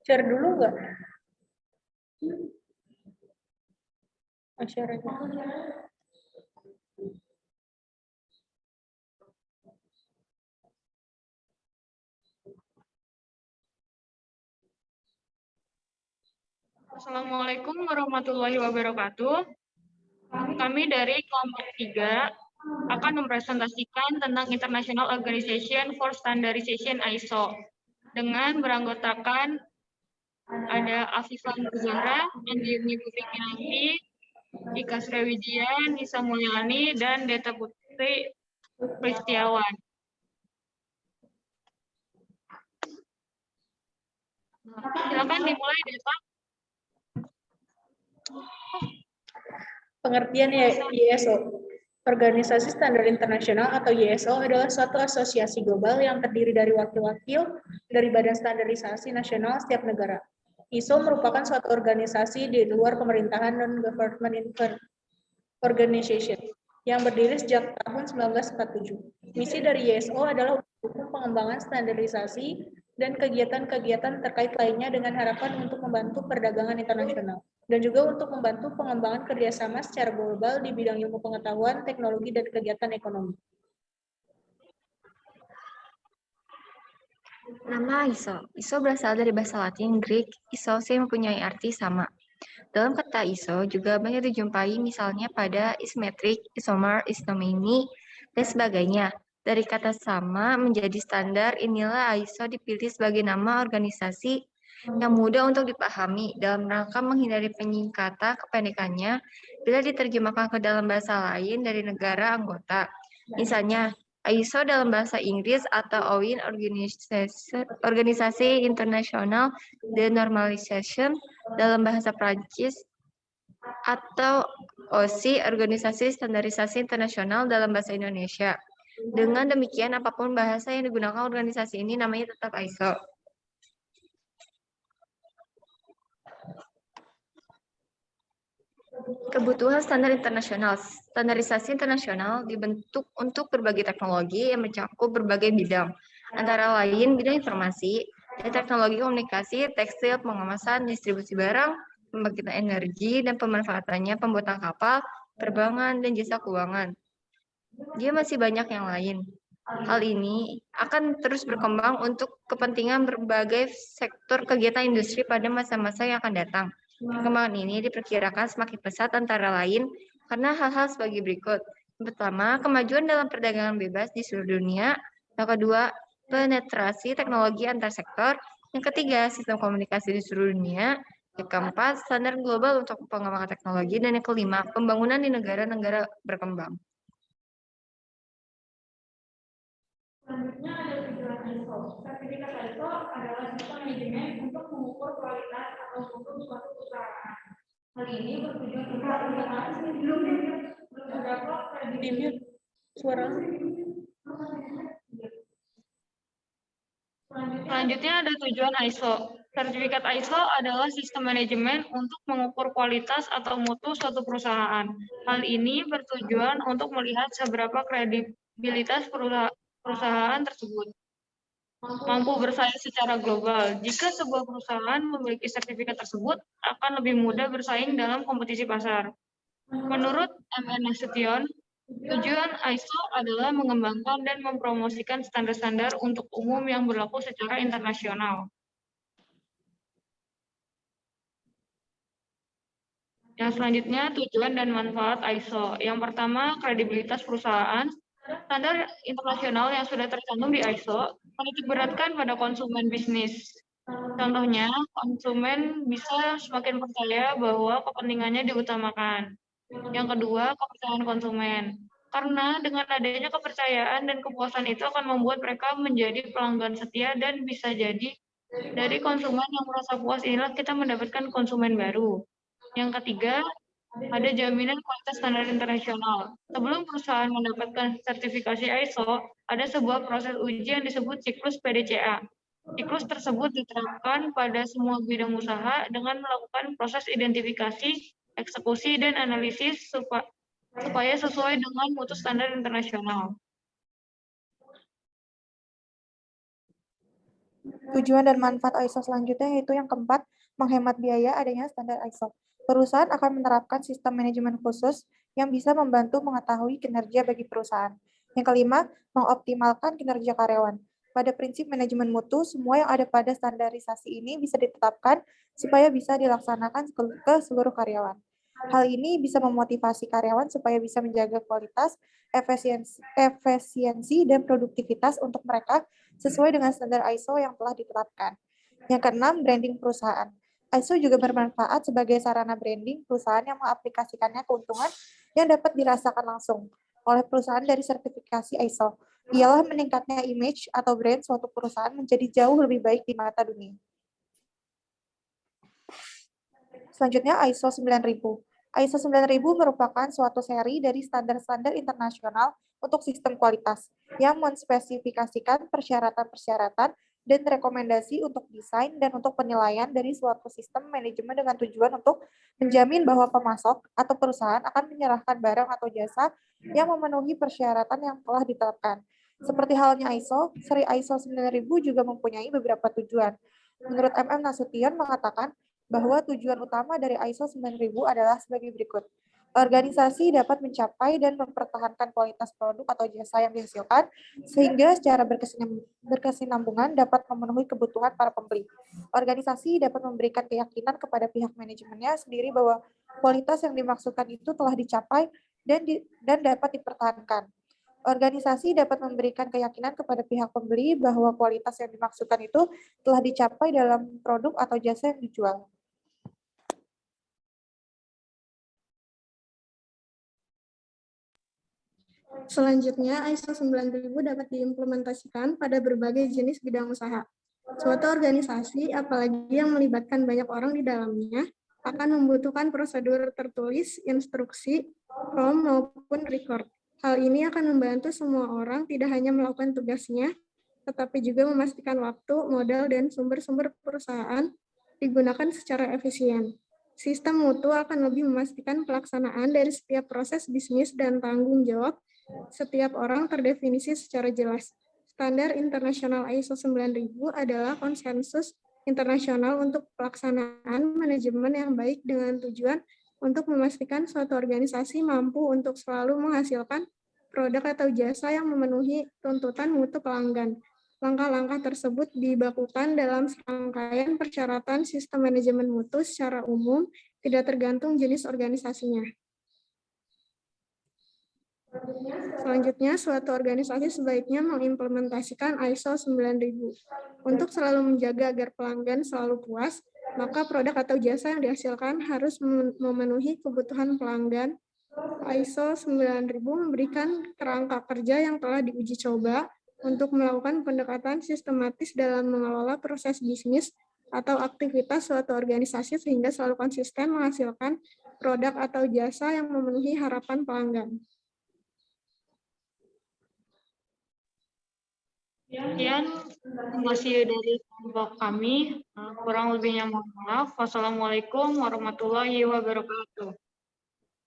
Share dulu nggak? Share aja. Assalamualaikum warahmatullahi wabarakatuh. Kami dari kelompok 3 akan mempresentasikan tentang International Organization for Standardization ISO dengan beranggotakan ada Afifah Nurzahra, Andini Putri Kinanti, Ika Sriwijaya, Nisa Mulyani, dan Deta Putri Pristiawan. Silakan dimulai, Deta. Pengertian ISO. Organisasi Standar Internasional atau ISO adalah suatu asosiasi global yang terdiri dari wakil-wakil dari Badan Standarisasi Nasional setiap negara. ISO merupakan suatu organisasi di luar pemerintahan non-government organization yang berdiri sejak tahun 1947. Misi dari ISO adalah untuk pengembangan standarisasi dan kegiatan-kegiatan terkait lainnya dengan harapan untuk membantu perdagangan internasional dan juga untuk membantu pengembangan kerjasama secara global di bidang ilmu pengetahuan, teknologi, dan kegiatan ekonomi. Nama ISO. ISO berasal dari bahasa Latin Greek, isos yang mempunyai arti sama. Dalam kata ISO juga banyak dijumpai misalnya pada ismetric, isomer, isomeni, dan sebagainya. Dari kata sama menjadi standar, inilah ISO dipilih sebagai nama organisasi yang mudah untuk dipahami dalam rangka menghindari penyingkatan kependekannya bila diterjemahkan ke dalam bahasa lain dari negara anggota. Misalnya, ISO dalam bahasa Inggris atau OIN, Organisasi Internasional de Normalisation dalam bahasa Prancis, atau OSI, Organisasi Standarisasi Internasional dalam bahasa Indonesia. Dengan demikian, apapun bahasa yang digunakan organisasi ini namanya tetap ISO. Kebutuhan standar internasional. Standarisasi internasional dibentuk untuk berbagai teknologi yang mencakup berbagai bidang, antara lain bidang informasi, teknologi komunikasi, tekstil, pengemasan, distribusi barang, pembangkitan energi, dan pemanfaatannya, pembuatan kapal, penerbangan, dan jasa keuangan. Dia masih banyak yang lain. Hal ini akan terus berkembang untuk kepentingan berbagai sektor kegiatan industri pada masa-masa yang akan datang. Perkembangan ini diperkirakan semakin pesat antara lain karena hal-hal sebagai berikut. Yang pertama, kemajuan dalam perdagangan bebas di seluruh dunia. Yang kedua, penetrasi teknologi antar sektor. Yang ketiga, sistem komunikasi di seluruh dunia. Yang keempat, standar global untuk pengembangan teknologi. Dan yang kelima, pembangunan di negara-negara berkembang. Selanjutnya ada tujuan ISO. Sertifikat ISO adalah sistem manajemen untuk mengukur kualitas atau mutu suatu perusahaan. Hal ini bertujuan untuk beberapa kredibilitas. Suara. Selanjutnya ada tujuan ISO. Sertifikat ISO adalah sistem manajemen untuk mengukur kualitas atau mutu suatu perusahaan. Hal ini bertujuan untuk melihat seberapa kredibilitas perusahaan tersebut mampu bersaing secara global. Jika sebuah perusahaan memiliki sertifikat tersebut, akan lebih mudah bersaing dalam kompetisi pasar. Menurut M.N. Nasution, tujuan ISO adalah mengembangkan dan mempromosikan standar-standar untuk umum yang berlaku secara internasional. Yang selanjutnya, tujuan dan manfaat ISO. Yang pertama, kredibilitas perusahaan. Standar internasional yang sudah tercantum di ISO menitik beratkan pada konsumen bisnis. Contohnya, konsumen bisa semakin percaya bahwa kepentingannya diutamakan. Yang kedua, kepercayaan konsumen. Karena dengan adanya kepercayaan dan kepuasan itu akan membuat mereka menjadi pelanggan setia dan bisa jadi dari konsumen yang merasa puas inilah kita mendapatkan konsumen baru. Yang ketiga, ada jaminan kualitas standar internasional. Sebelum perusahaan mendapatkan sertifikasi ISO, ada sebuah proses uji yang disebut siklus PDCA. Siklus tersebut diterapkan pada semua bidang usaha dengan melakukan proses identifikasi, eksekusi, dan analisis supaya sesuai dengan mutu standar internasional. Tujuan dan manfaat ISO selanjutnya yaitu yang keempat, menghemat biaya adanya standar ISO. Perusahaan akan menerapkan sistem manajemen khusus yang bisa membantu mengetahui kinerja bagi perusahaan. Yang kelima, mengoptimalkan kinerja karyawan. Pada prinsip manajemen mutu, semua yang ada pada standarisasi ini bisa ditetapkan supaya bisa dilaksanakan ke seluruh karyawan. Hal ini bisa memotivasi karyawan supaya bisa menjaga kualitas, efisiensi, dan produktivitas untuk mereka sesuai dengan standar ISO yang telah ditetapkan. Yang keenam, branding perusahaan. ISO juga bermanfaat sebagai sarana branding perusahaan yang mengaplikasikannya keuntungan yang dapat dirasakan langsung oleh perusahaan dari sertifikasi ISO. Ialah meningkatnya image atau brand suatu perusahaan menjadi jauh lebih baik di mata dunia. Selanjutnya ISO 9000. ISO 9000 merupakan suatu seri dari standar-standar internasional untuk sistem kualitas yang menspesifikasikan persyaratan-persyaratan dan rekomendasi untuk desain dan untuk penilaian dari suatu sistem manajemen dengan tujuan untuk menjamin bahwa pemasok atau perusahaan akan menyerahkan barang atau jasa yang memenuhi persyaratan yang telah ditetapkan. Seperti halnya ISO, seri ISO 9000 juga mempunyai beberapa tujuan. Menurut MM Nasution mengatakan bahwa tujuan utama dari ISO 9000 adalah sebagai berikut. Organisasi dapat mencapai dan mempertahankan kualitas produk atau jasa yang dihasilkan, sehingga secara berkesinambungan dapat memenuhi kebutuhan para pembeli. Organisasi dapat memberikan keyakinan kepada pihak manajemennya sendiri bahwa kualitas yang dimaksudkan itu telah dicapai dan dapat dipertahankan. Organisasi dapat memberikan keyakinan kepada pihak pembeli bahwa kualitas yang dimaksudkan itu telah dicapai dalam produk atau jasa yang dijual. Selanjutnya, ISO 9000 dapat diimplementasikan pada berbagai jenis bidang usaha. Suatu organisasi, apalagi yang melibatkan banyak orang di dalamnya, akan membutuhkan prosedur tertulis, instruksi, form, maupun record. Hal ini akan membantu semua orang tidak hanya melakukan tugasnya, tetapi juga memastikan waktu, modal, dan sumber-sumber perusahaan digunakan secara efisien. Sistem mutu akan lebih memastikan pelaksanaan dari setiap proses bisnis dan tanggung jawab setiap orang terdefinisi secara jelas. Standar internasional ISO 9000 adalah konsensus internasional untuk pelaksanaan manajemen yang baik dengan tujuan untuk memastikan suatu organisasi mampu untuk selalu menghasilkan produk atau jasa yang memenuhi tuntutan mutu pelanggan. Langkah-langkah tersebut dibakukan dalam serangkaian persyaratan sistem manajemen mutu secara umum, tidak tergantung jenis organisasinya. Selanjutnya, suatu organisasi sebaiknya mengimplementasikan ISO 9000. Untuk selalu menjaga agar pelanggan selalu puas, maka produk atau jasa yang dihasilkan harus memenuhi kebutuhan pelanggan. ISO 9000 memberikan kerangka kerja yang telah diuji coba untuk melakukan pendekatan sistematis dalam mengelola proses bisnis atau aktivitas suatu organisasi sehingga selalu konsisten menghasilkan produk atau jasa yang memenuhi harapan pelanggan. Sekian informasi dari kelompok kami. Kurang lebihnya mohon maaf. Wassalamualaikum warahmatullahi wabarakatuh.